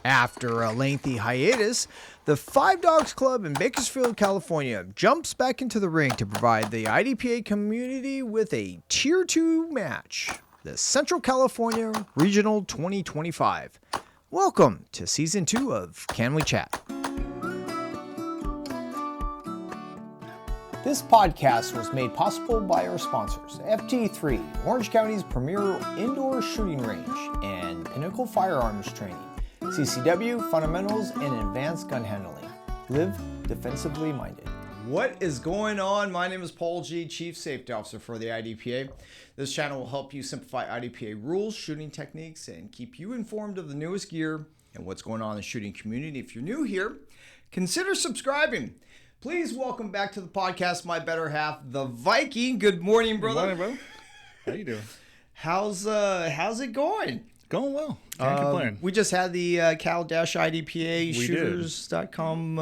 After a lengthy hiatus, the Five Dogs Club in Bakersfield, California jumps back into the ring to provide the IDPA community with a Tier 2 match, the Central California Regional 2025. Welcome to Season 2 of Can We Chat? This podcast was made possible by our sponsors, FT3, Orange County's premier indoor shooting range, and Pinnacle Firearms Training, CCW, Fundamentals, and Advanced Gun Handling. Live defensively minded. What is going on? My name is Paul G., Chief Safety Officer for the IDPA. This channel will help you simplify IDPA rules, shooting techniques, and keep you informed of the newest gear and what's going on in the shooting community. If you're new here, consider subscribing. Please welcome back to the podcast my better half, the Viking. Good morning, brother. Good morning, bro. How you doing? How's it going? Going well. Can't complain. We just had the Cal-IDPAshooters.com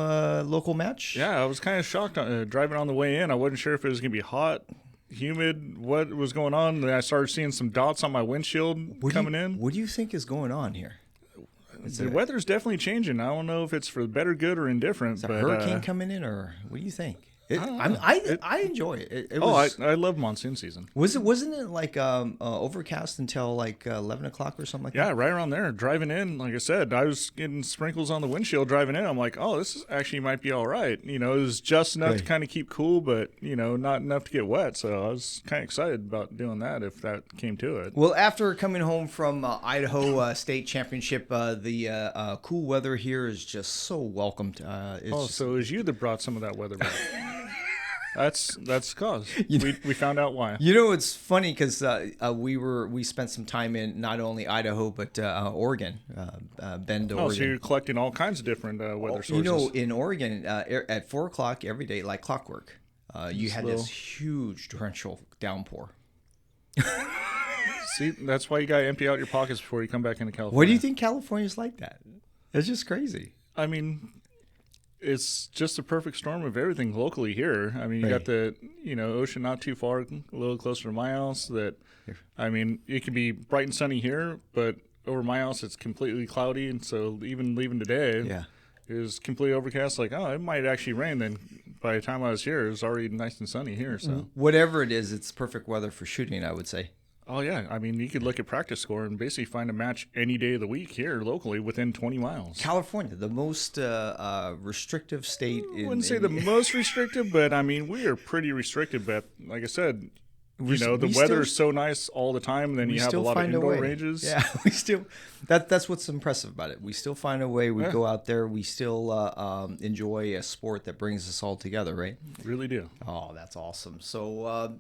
local match. Yeah, I was kind of shocked driving on the way in. I wasn't sure if it was going to be hot, humid, what was going on. Then I started seeing some dots on my windshield coming in. What do you think is going on here? The weather's definitely changing. I don't know if it's for the better good or indifferent. Is a hurricane coming in, or what do you think? I enjoy it. I love monsoon season. Wasn't it like overcast until like 11 o'clock or something like that? Yeah, right around there. Driving in, like I said, I was getting sprinkles on the windshield driving in. I'm like, oh, actually might be all right. You know, it was just enough to kind of keep cool, but, you know, not enough to get wet. So I was kind of excited about doing that if that came to it. Well, after coming home from Idaho State Championship, the cool weather here is just so welcomed. So it was you that brought some of that weather back. That's the cause. We found out why. You know, it's funny because we spent some time in not only Idaho but Oregon, Bend, Oregon. So you're collecting all kinds of different weather sources. You know, in Oregon, at 4 o'clock every day, like clockwork, you had this huge torrential downpour. See, that's why you got to empty out your pockets before you come back into California. What do you think California's like that? It's just crazy. I mean, it's just a perfect storm of everything locally here. I mean, you got the, ocean not too far, a little closer to my house. I mean, it could be bright and sunny here, but over my house it's completely cloudy. And so even leaving today, it was completely overcast. Like, oh, it might actually rain. Then by the time I was here, it was already nice and sunny here. So whatever it is, it's perfect weather for shooting, I would say. Oh, yeah. I mean, you could look at practice score and basically find a match any day of the week here locally within 20 miles. California, the most restrictive state. I wouldn't say the most restrictive, but, I mean, we are pretty restricted. But like I said, the weather is so nice all the time, and then you have a lot of indoor ranges. Yeah, that's what's impressive about it. We still find a way. We go out there. We still enjoy a sport that brings us all together, right? Really do. Oh, that's awesome. So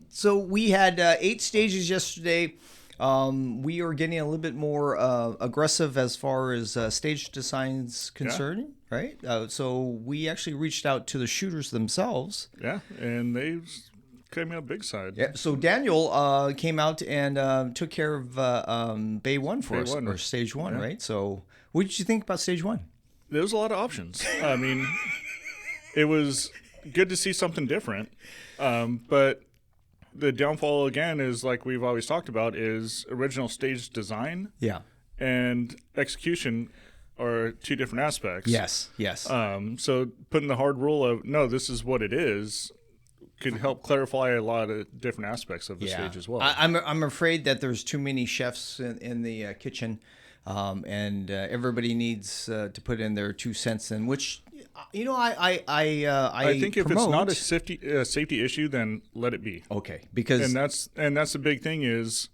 we had 8 stages yesterday. We are getting a little bit more aggressive as far as stage designs concerned, right? So we actually reached out to the shooters themselves. Yeah, and they came out big side. Yeah. So Daniel came out and took care of Bay 1 for us, or Stage 1, right? So what did you think about Stage 1? There was a lot of options. I mean, it was good to see something different. But the downfall, again, is like we've always talked about, is original stage design and execution are 2 different aspects. Yes. So putting the hard rule of, no, this is what it is, could help clarify a lot of different aspects of the stage as well. I'm afraid that there's too many chefs in the kitchen, and everybody needs to put in their 2 cents in, which, I think if it's not a safety issue, then let it be. Okay, because and that's the big thing is,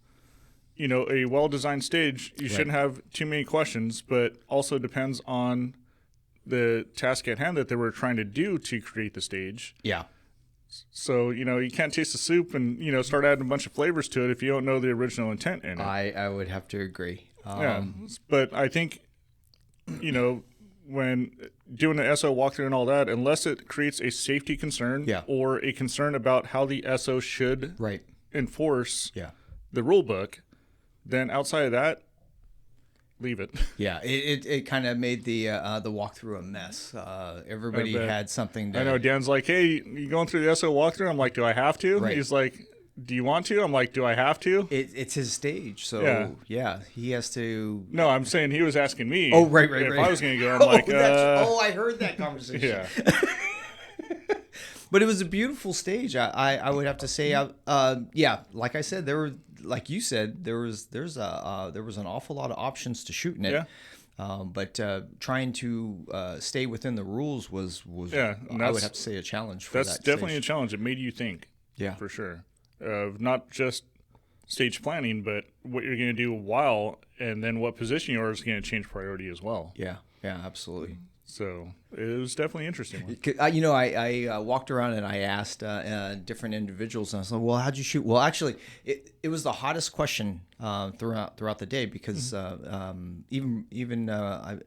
a well-designed stage, you shouldn't have too many questions, but also depends on the task at hand that they were trying to do to create the stage. Yeah. So, you can't taste the soup and, start adding a bunch of flavors to it if you don't know the original intent in it. I would have to agree. But I think, when doing the SO walkthrough and all that, unless it creates a safety concern or a concern about how the SO should enforce the rule book, then outside of that, leave it. Yeah, it kind of made the walkthrough a mess. Everybody had something. I know Dan's like, hey, you going through the SO walkthrough? I'm like, do I have to? Right. He's like, do you want to? I'm like, do I have to? It's his stage, so yeah, he has to. No, I'm saying he was asking me. Oh, right. If I was going to go, I'm like, I heard that conversation. Yeah. But it was a beautiful stage. I would have to say, yeah, like I said, like you said, there was an awful lot of options to shoot in it. Yeah. But trying to stay within the rules was I would have to say a challenge for that. That's definitely a challenge. It made you think. Yeah, for sure. Not just stage planning, but what you're going to do while, and then what position you are is going to change priority as well. Yeah, absolutely. So it was definitely interesting. I walked around and I asked different individuals, and I was like, "Well, how'd you shoot?" Well, actually, it was the hottest question throughout the day because even I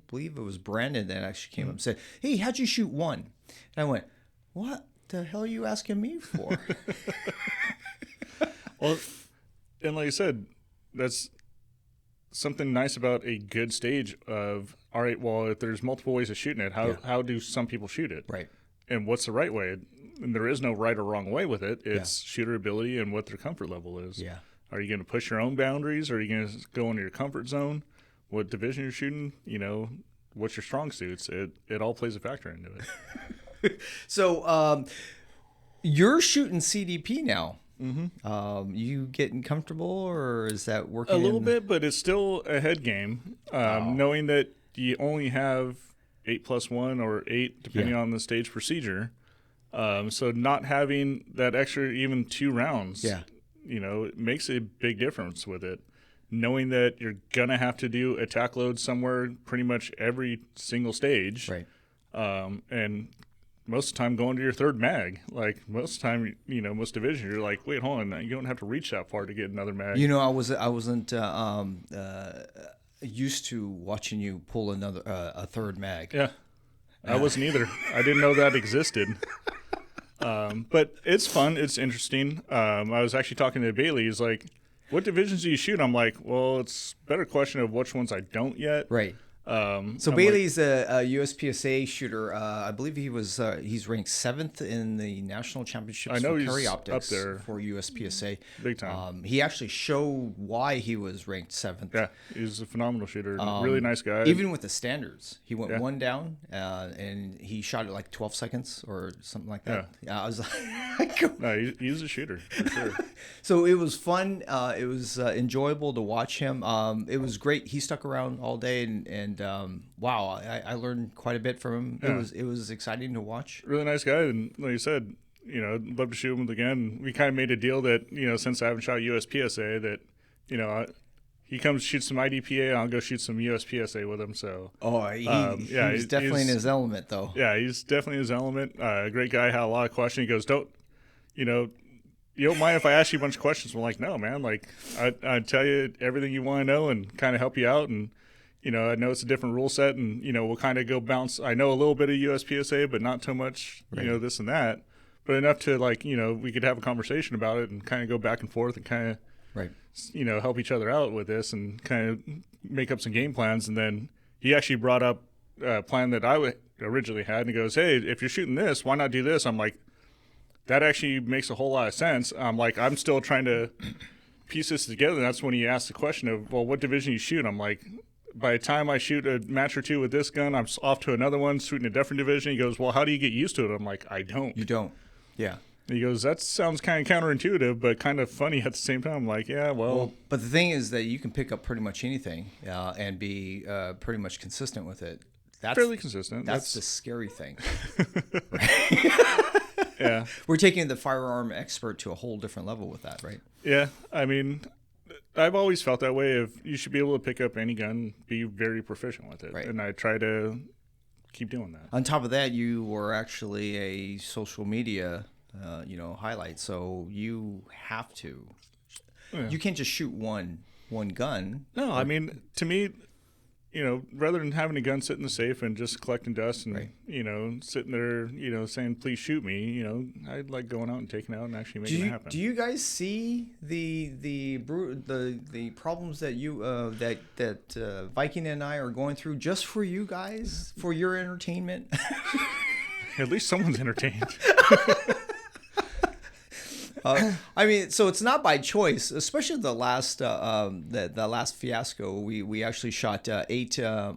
believe it was Brandon that actually came up and said, "Hey, how'd you shoot one?" And I went, "What the hell are you asking me for?" Well, and like I said, that's something nice about a good stage of, all right, well, if there's multiple ways of shooting it, how do some people shoot it? Right. And what's the right way? And there is no right or wrong way with it. It's shooter ability and what their comfort level is. Yeah. Are you going to push your own boundaries? Or are you going to go into your comfort zone? What division you're shooting? What's your strong suits? It all plays a factor into it. So you're shooting CDP now. Mm-hmm. You getting comfortable, or is that working? A little bit, but it's still a head game. Knowing that you only have 8+1 or 8, depending on the stage procedure. So not having that extra even 2 rounds, it makes a big difference with it. Knowing that you're gonna have to do attack load somewhere pretty much every single stage, right? And most of the time going to your third mag. Like most of the time, most divisions, you're like, wait, hold on, you don't have to reach that far to get another mag. I wasn't used to watching you pull a third mag. Yeah, I wasn't either. I didn't know that existed. But it's fun. It's interesting. I was actually talking to Bailey. He's like, what divisions do you shoot? I'm like, well, it's a better question of which ones I don't yet. Right. So Bailey's a USPSA shooter. I believe he's ranked 7th in the national championships for perioptics up there for USPSA. Big time. He actually showed why he was ranked 7th. Yeah, he's a phenomenal shooter. Really nice guy. Even with the standards, he went one down, and he shot it like 12 seconds or something like that. Yeah, I was like, no, he's a shooter for sure. So it was fun. It was enjoyable to watch him. It was great. He stuck around all day and wow, I learned quite a bit from him. Yeah. It was exciting to watch. Really nice guy, and like you said, I'd love to shoot him again. We kind of made a deal that since I haven't shot USPSA, that he comes shoot some IDPA, and I'll go shoot some USPSA with him. So he's definitely in his element, though. Yeah, he's definitely in his element. Great guy. Had a lot of questions. He goes, you don't mind if I ask you a bunch of questions? I'm like, no, man. Like I tell you everything you want to know and kind of help you out. And I know it's a different rule set, and we'll kind of go bounce. I know a little bit of USPSA, but not too much. Right. This and that, but enough to we could have a conversation about it and kind of go back and forth and kind of help each other out with this and kind of make up some game plans. And then he actually brought up a plan that I originally had, and he goes, "Hey, if you're shooting this, why not do this?" I'm like, that actually makes a whole lot of sense. I'm like, I'm still trying to piece this together. And that's when he asked the question of, well, what division you shoot? I'm like, by the time I shoot a match or two with this gun, I'm off to another one, shooting a different division. He goes, well, how do you get used to it? I'm like, I don't. You don't. Yeah. He goes, that sounds kind of counterintuitive, but kind of funny at the same time. I'm like, yeah, well. But the thing is that you can pick up pretty much anything and be pretty much consistent with it. That's fairly consistent. That's the scary thing. Yeah. We're taking the firearm expert to a whole different level with that, right? Yeah. I mean, I've always felt that way. If you should be able to pick up any gun, be very proficient with it. Right. And I try to keep doing that. On top of that, you were actually a social media, highlight. So you have to. Yeah. You can't just shoot one gun. No, I mean, to me, rather than having a gun sit in the safe and just collecting dust and, sitting there, saying, please shoot me, I like going out and taking it out and actually making it happen. Do you guys see the problems that that Viking and I are going through just for you guys, for your entertainment? At least someone's entertained. I mean, so it's not by choice, especially the last the last fiasco. We actually shot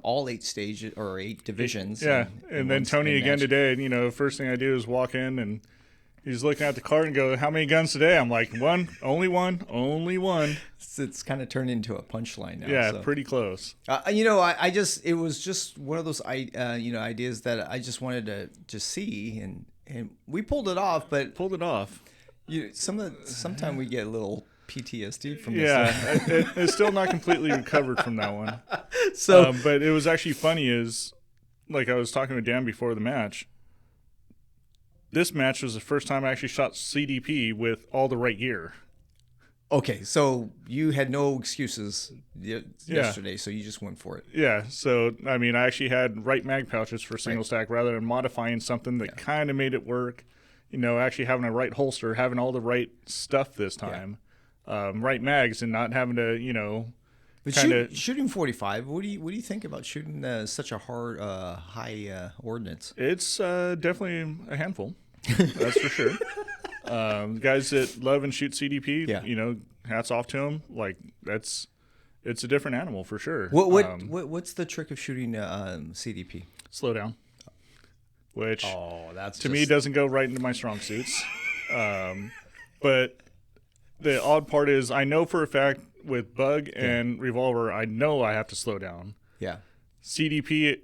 all 8 stages or 8 divisions. Yeah, and then Tony again today. You know, first thing I do is walk in and he's looking at the card and go, "How many guns today?" I'm like, "One, only one, only one." It's kind of turned into a punchline now. Yeah, so. pretty close. You know, it was just one of those ideas that I just wanted to see, and we pulled it off. But sometimes we get a little PTSD from this. Yeah, it's still not completely recovered from that one. So, but it was actually funny. Is like I was talking with Dan before the match. This match was the first time I actually shot CDP with all the right gear. Okay, so you had no excuses yesterday, so you just went for it. Yeah, so, I mean, I actually had right mag pouches for single stack rather than modifying something that kind of made it work. You know, actually having a right holster, having all the right stuff this time. Right mags and not having to, you know, shooting 45, what do you think about shooting such a high ordnance? It's definitely a handful, that's for sure. Guys that love and shoot CDP, you know, hats off to them. Like it's a different animal for sure. What's the trick of shooting CDP? Slow down, which that's to me doesn't go right into my strong suits. But the odd part is I know for a fact with bug and revolver, I know I have to slow down. Yeah. CDP,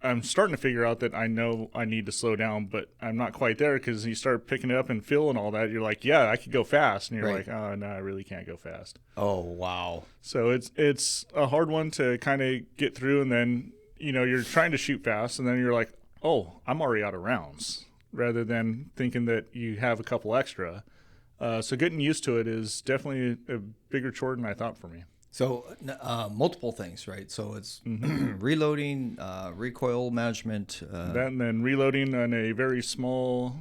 I'm starting to figure out that I know I need to slow down, but I'm not quite there because you start picking it up and feeling all that. You're like, yeah, I could go fast. And you're like, oh, no, I really can't go fast. Oh, wow. So it's a hard one to kind of get through. And then, you know, you're trying to shoot fast. And then you're like, oh, I'm already out of rounds, rather than thinking that you have a couple extra. So getting used to it is definitely a bigger chore than I thought for me. So multiple things, right? So it's reloading, recoil management. That and then reloading on a very small,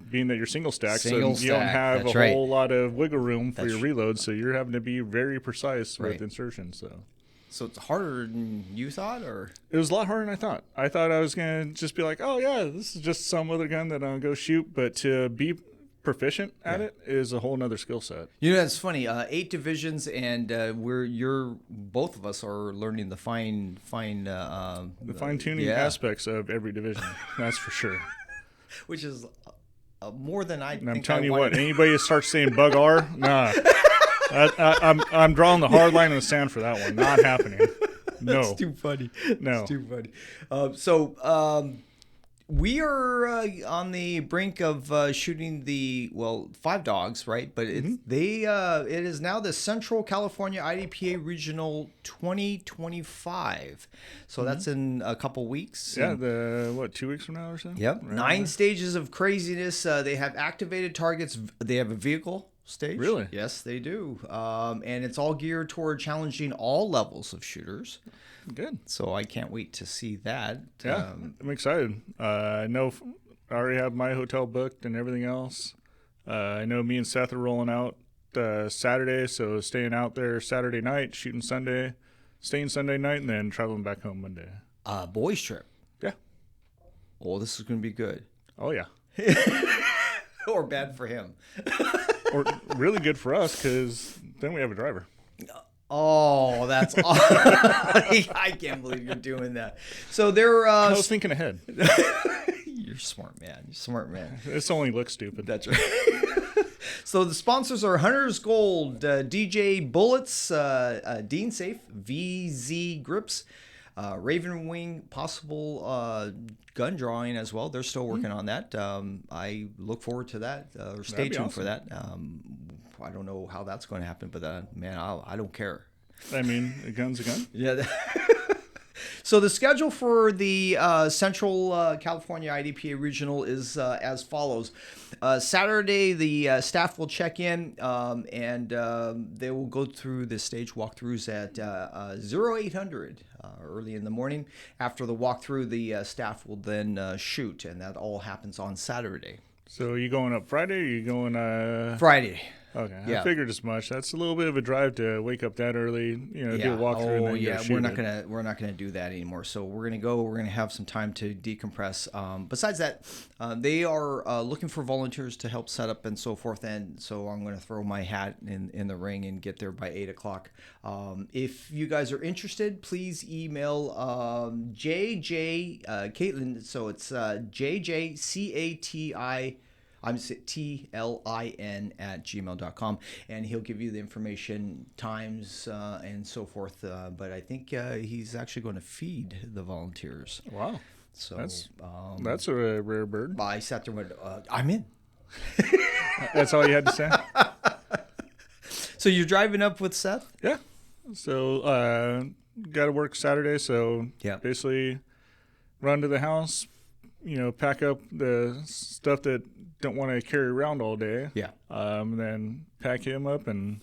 being that you're single stack, so you don't have That's a whole lot of wiggle room for your reload, so you're having to be very precise with insertion. So it's harder than you thought, or? It was a lot harder than I thought. I thought I was going to just be like, oh yeah, this is just some other gun that I'll go shoot, but to be proficient at it is a whole nother skill set. You know, that's funny. 8 divisions, and both of us are learning the fine tuning aspects of every division. That's for sure. Which is more than I. And I'm telling you what, anybody that starts saying bug R, nah, I'm drawing the hard line in the sand for that one. Not happening. No, that's too funny. No, it's too funny. We are on the brink of shooting the 5 dogs, right? But it is now the Central California IDPA Regional 2025. So that's in a couple weeks. Yeah, 2 weeks from now or so? Yep. Right. 9 stages of craziness. They have activated targets. They have a vehicle stage. Really? Yes, they do. And it's all geared toward challenging all levels of shooters. Good. So I can't wait to see that. Yeah, I'm excited. I know I already have my hotel booked and everything else. I know me and Seth are rolling out Saturday, so staying out there Saturday night, shooting Sunday, staying Sunday night, and then traveling back home Monday. Boys trip. Yeah. Oh, this is going to be good. Oh, yeah. Or bad for him. Or really good for us, because then we have a driver. Oh, that's awesome. I can't believe you're doing that. So they're I was thinking ahead. You're smart, man. You're smart, man. This only looks stupid. That's right. So the sponsors are Hunter's Gold, DJ Bullets, Dean Safe, VZ Grips, Raven Wing, possible gun drawing as well. They're still working on that. I look forward to that. Or stay tuned for that. I don't know how that's going to happen, but man, I don't care. I mean, a gun's a gun. Yeah. So the schedule for the Central California IDPA Regional is as follows. Saturday, the staff will check in and they will go through the stage walkthroughs at 0800 early in the morning. After the walkthrough, the staff will then shoot, and that all happens on Saturday. So are you going up Friday or are you going... Friday. Okay, Yeah. I figured as much. That's a little bit of a drive to wake up that early, do a walkthrough and then go shoot we're not gonna do that anymore. So we're gonna have some time to decompress. Besides that, they are looking for volunteers to help set up and so forth. And so I'm gonna throw my hat in the ring and get there by 8:00. If you guys are interested, please email JJ Caitlin. So it's JJCATI. I'm TLIN@gmail.com, and he'll give you the information, times, and so forth. But I think he's actually going to feed the volunteers. Wow. So that's a rare bird. I sat there and went, I'm in. That's all you had to say? So you're driving up with Seth? Yeah. So got to work Saturday, so basically run to the house, pack up the stuff that don't want to carry around all day. Yeah. Then pack him up and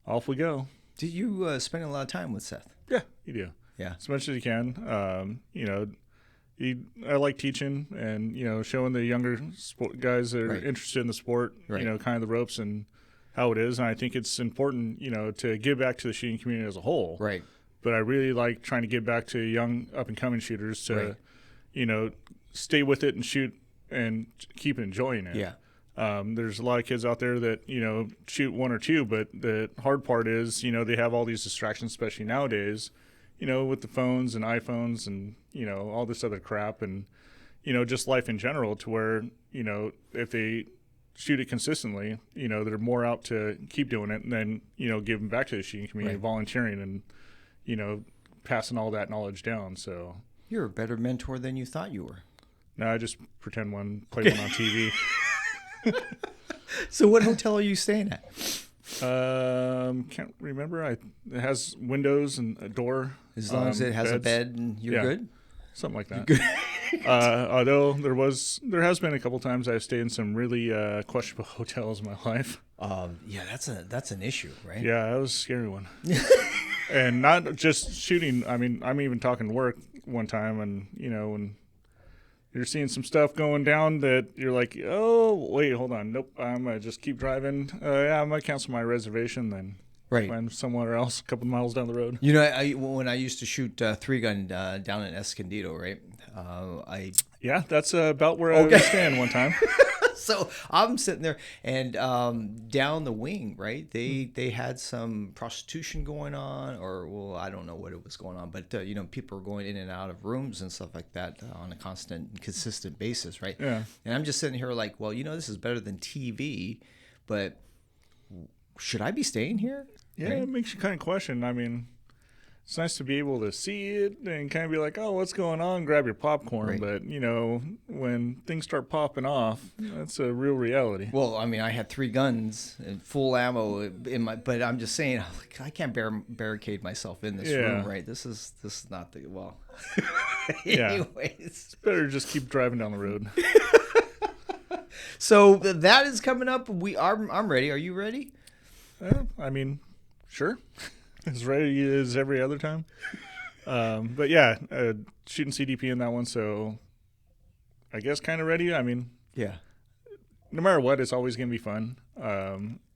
off we go. Do you spend a lot of time with Seth? Yeah, you do. Yeah. As much as you can. I like teaching and, showing the younger guys that are interested in the sport, kind of the ropes and how it is. And I think it's important, to give back to the shooting community as a whole. Right. But I really like trying to give back to young up-and-coming shooters to, stay with it and shoot and keep enjoying it. Yeah. There's a lot of kids out there that, shoot one or two, but the hard part is, they have all these distractions, especially nowadays, with the phones and iPhones and, all this other crap and, just life in general to where, if they shoot it consistently, they're more out to keep doing it and then, giving back to the shooting community, volunteering and, passing all that knowledge down. So you're a better mentor than you thought you were. No, I just pretend play one on TV. So what hotel are you staying at? Can't remember. It has windows and a door. As long as it has a bed and you're good? Something like that. Although there has been a couple times I've stayed in some really questionable hotels in my life. Yeah, that's an issue, right? Yeah, that was a scary one. And not just shooting. I mean, I'm even talking work one time, and when you're seeing some stuff going down that you're like, oh, wait, hold on. Nope, I'm going to just keep driving. I might cancel my reservation then. Right. Find somewhere else a couple miles down the road. When I used to shoot 3-gun down in Escondido, right? Yeah, that's about where I was staying one time. So I'm sitting there, and down the wing, right? They had some prostitution going on, or I don't know what it was going on, but people were going in and out of rooms and stuff like that on a consistent basis, right? Yeah. And I'm just sitting here like, well, this is better than TV, but should I be staying here? Yeah, right? It makes you kind of question. I mean, it's nice to be able to see it and kind of be like, oh, what's going on? Grab your popcorn. Right. But, when things start popping off, that's a real reality. Well, I mean, I had 3 guns and full ammo but I'm just saying, I can't barricade myself in this room, right? This is not the, well, anyways. It's better to just keep driving down the road. So that is coming up. I'm ready. Are you ready? I mean, sure. As ready as every other time. But yeah, shooting CDP in that one, so I guess kind of ready. I mean, yeah. No matter what, it's always going to be fun.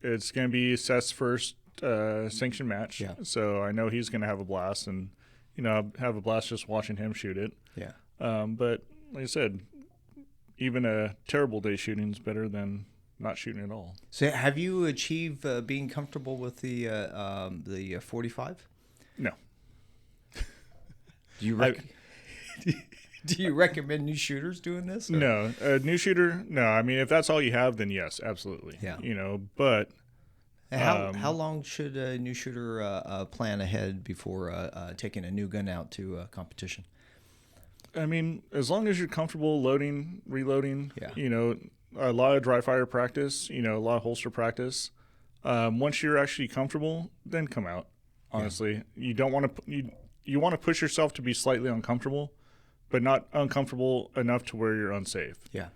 It's going to be Seth's first sanctioned match, so I know he's going to have a blast, and have a blast just watching him shoot it. Yeah. But like I said, even a terrible day shooting is better than not shooting at all. So have you achieved being comfortable with the 45? No. Do you recommend new shooters doing this? Or? No, a new shooter. No, I mean if that's all you have, then yes, absolutely. Yeah. But how long should a new shooter plan ahead before taking a new gun out to competition? I mean, as long as you're comfortable loading, reloading. Yeah. A lot of dry fire practice, a lot of holster practice. Once you're actually comfortable, then come out. Honestly, you don't want to. You want to push yourself to be slightly uncomfortable, but not uncomfortable enough to where you're unsafe. Yeah.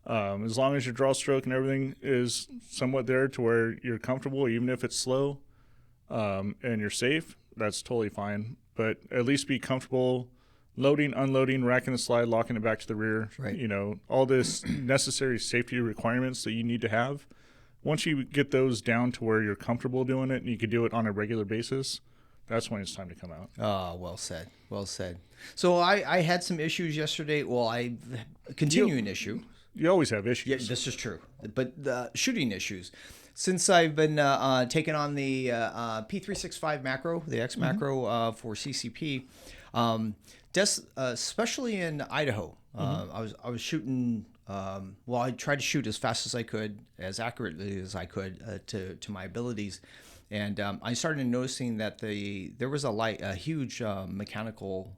As long as your draw stroke and everything is somewhat there to where you're comfortable, even if it's slow, and you're safe, that's totally fine. But at least be comfortable. Loading, unloading, racking the slide, locking it back to the rear. Right. All this necessary safety requirements that you need to have once you get those down to where you're comfortable doing it and you can do it on a regular basis, that's when it's time to come out. Oh, well said. Well said. So I had some issues yesterday. Well, continuing issue. You always have issues. Yeah, this is true. But the shooting issues. Since I've been taking on the P365 macro, the X macro for CCP, especially in Idaho, I was shooting. I tried to shoot as fast as I could, as accurately as I could to my abilities, and I started noticing that there was a huge mechanical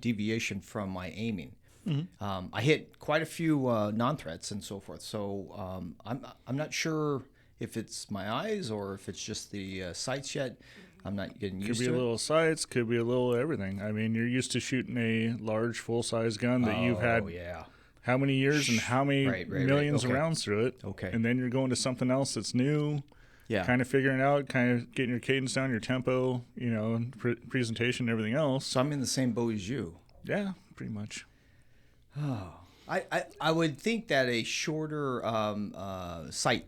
deviation from my aiming. I hit quite a few non-threats and so forth. So I'm not sure if it's my eyes or if it's just the sights yet. I'm not getting used to it. Could be a little sights, could be a little everything. I mean, you're used to shooting a large full-size gun that you've had how many years and how many millions of rounds through it. Okay. And then you're going to something else that's new. Yeah. Kind of figuring out, kind of getting your cadence down, your tempo, presentation, everything else. So I'm in the same boat as you. Yeah, pretty much. Oh, I would think that a shorter sight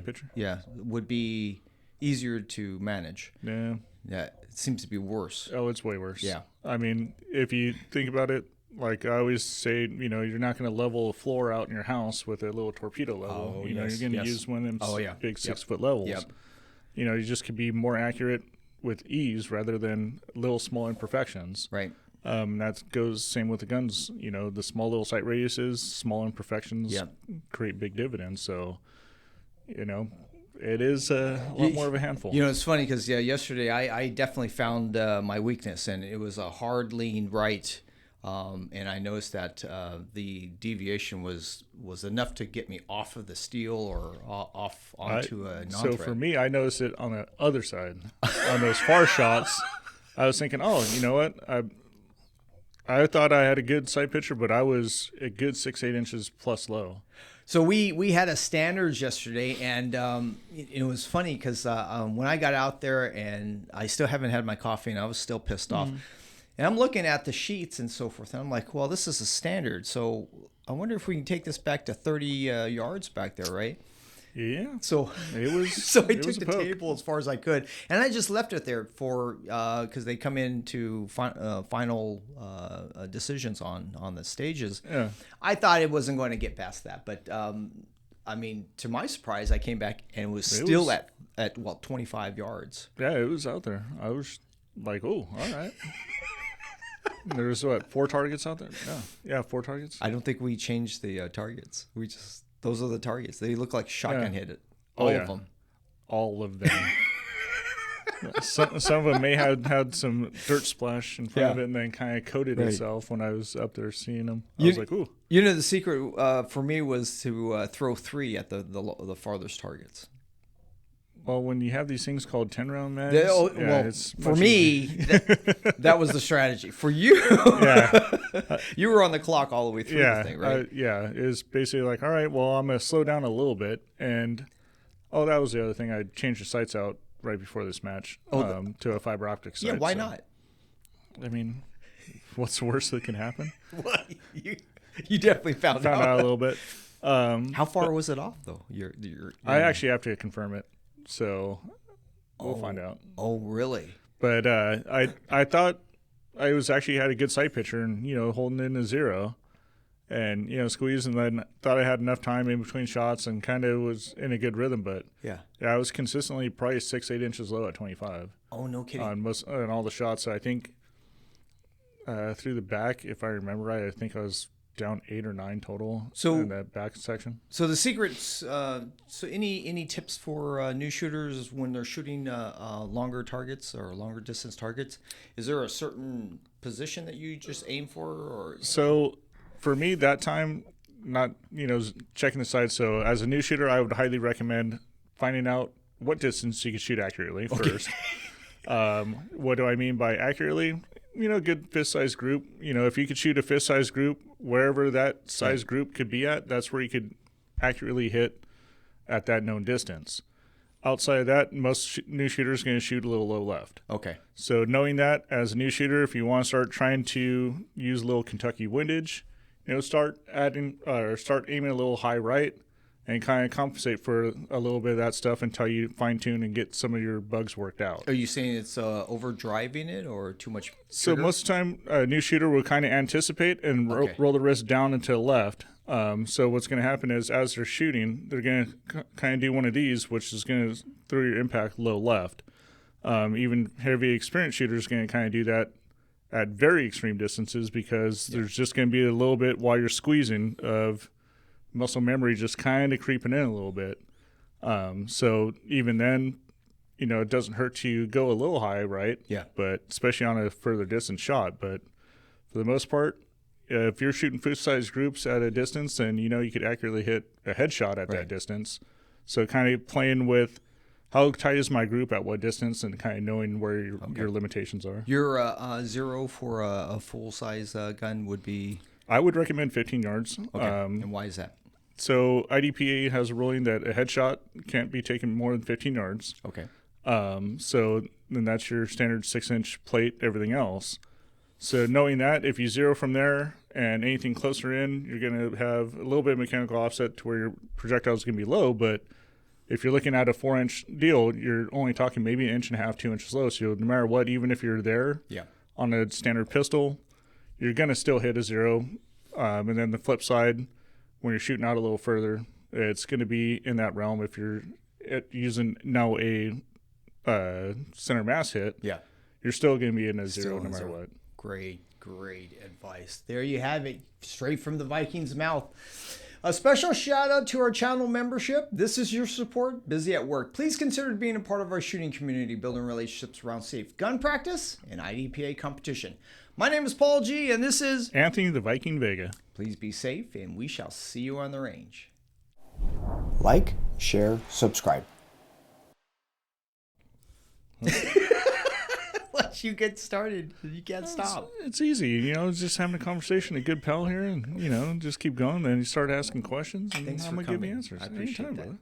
picture, would be easier to manage. Yeah, it seems to be worse. Oh, it's way worse. Yeah, I mean, if you think about it, like I always say, you're not going to level a floor out in your house with a little torpedo level. You're going to use one of them big 6-foot levels. Yep. You just could be more accurate with ease rather than little small imperfections. Right. That goes same with the guns. The small little sight radiuses, small imperfections create big dividends. So, it is a lot more of a handful. It's funny because yesterday I definitely found my weakness, and it was a hard lean right, and I noticed that the deviation was enough to get me off of the steel or off onto a non-threat. So for me, I noticed it on the other side, on those far shots. I was thinking, you know what, I thought I had a good sight picture, but I was a good 6-8 inches plus low. So we had a standards yesterday, and it was funny because when I got out there, and I still haven't had my coffee, and I was still pissed off. And I'm looking at the sheets and so forth, and I'm like, well, this is a standard, so I wonder if we can take this back to 30 yards back there, right? Yeah. So it was. So I took the table as far as I could, and I just left it there for because they come into final decisions on the stages. Yeah. I thought it wasn't going to get past that, but I mean, to my surprise, I came back and it was still at 25 yards. Yeah, it was out there. I was like, oh, all right. There's 4 targets out there? Yeah, 4 targets. I don't think we changed the targets. We just. Those are the targets. They look like shotgun hit it. All of them. All of them. Some of them may have had some dirt splash in front of it and then kind of coated itself when I was up there seeing them. I was like, ooh. The secret for me was to throw 3 at the farthest targets. Well, when you have these things called 10-round mags, for me, that was the strategy. For you, you were on the clock all the way through the thing, right? It was basically like, all right, well, I'm going to slow down a little bit. And, that was the other thing. I changed the sights out right before this match to a fiber optic sight. Yeah, why not? I mean, what's the worst that can happen? Well, you definitely found out a little bit. How far was it off, though? I actually have to confirm it. So we'll find out. Oh, really? But I thought I was actually had a good sight picture and, holding in a 0 and, squeezed, and then thought I had enough time in between shots and kind of was in a good rhythm. But I was consistently probably 6-8 inches low at 25. Oh, no kidding. On all the shots. I think through the back, if I remember right, I think I was down 8 or 9 total in that back section. So the secrets. So any tips for new shooters when they're shooting longer targets or longer distance targets? Is there a certain position that you just aim for, or? So for me, that time, not checking the sights. So as a new shooter, I would highly recommend finding out what distance you can shoot accurately first. What do I mean by accurately? Good fist-sized group. If you could shoot a fist-sized group, wherever that size group could be at, that's where you could accurately hit at that known distance. Outside of that, most new shooters are going to shoot a little low left. Okay. So knowing that as a new shooter, if you want to start trying to use a little Kentucky windage, start aiming a little high right, and kind of compensate for a little bit of that stuff until you fine tune and get some of your bugs worked out. Are you saying it's overdriving it or too much trigger? So most of the time, a new shooter will kind of anticipate and roll the wrist down and to the left. So what's going to happen is as they're shooting, they're going to kind of do one of these, which is going to throw your impact low left. Even heavy experienced shooters going to kind of do that at very extreme distances because there's just going to be a little bit while you're squeezing of muscle memory just kind of creeping in a little bit. So even then, it doesn't hurt to go a little high, right? Yeah. But especially on a further distance shot. But for the most part, if you're shooting foot-sized groups at a distance, then you could accurately hit a headshot at that distance. So kind of playing with how tight is my group at what distance and kind of knowing where your limitations are. Your 0 for a full-size gun would be? I would recommend 15 yards. Okay. And why is that? So IDPA has a ruling that a headshot can't be taken more than 15 yards. Okay. So then that's your standard 6-inch plate, everything else. So knowing that, if you zero from there and anything closer in, you're going to have a little bit of mechanical offset to where your projectile is going to be low. But if you're looking at a 4-inch deal, you're only talking maybe 1.5 inches, 2 inches low. So no matter what, even if you're there on a standard pistol, you're going to still hit a 0. And then the flip side, when you're shooting out a little further, it's going to be in that realm. If you're using now a center mass hit, you're still going to be in a 0 no matter what. Great advice. There you have it, straight from the Viking's mouth. A special shout out to our channel membership. This is your support, busy at work. Please consider being a part of our shooting community, building relationships around safe gun practice and IDPA competition. My name is Paul G, and this is Anthony the Viking Vega. Please be safe, and we shall see you on the range. Like, share, subscribe. Once you get started, you can't stop. It's easy, just having a conversation, a good pal here, and just keep going. Then you start asking questions, and I'm gonna give you answers. I appreciate that. Brother.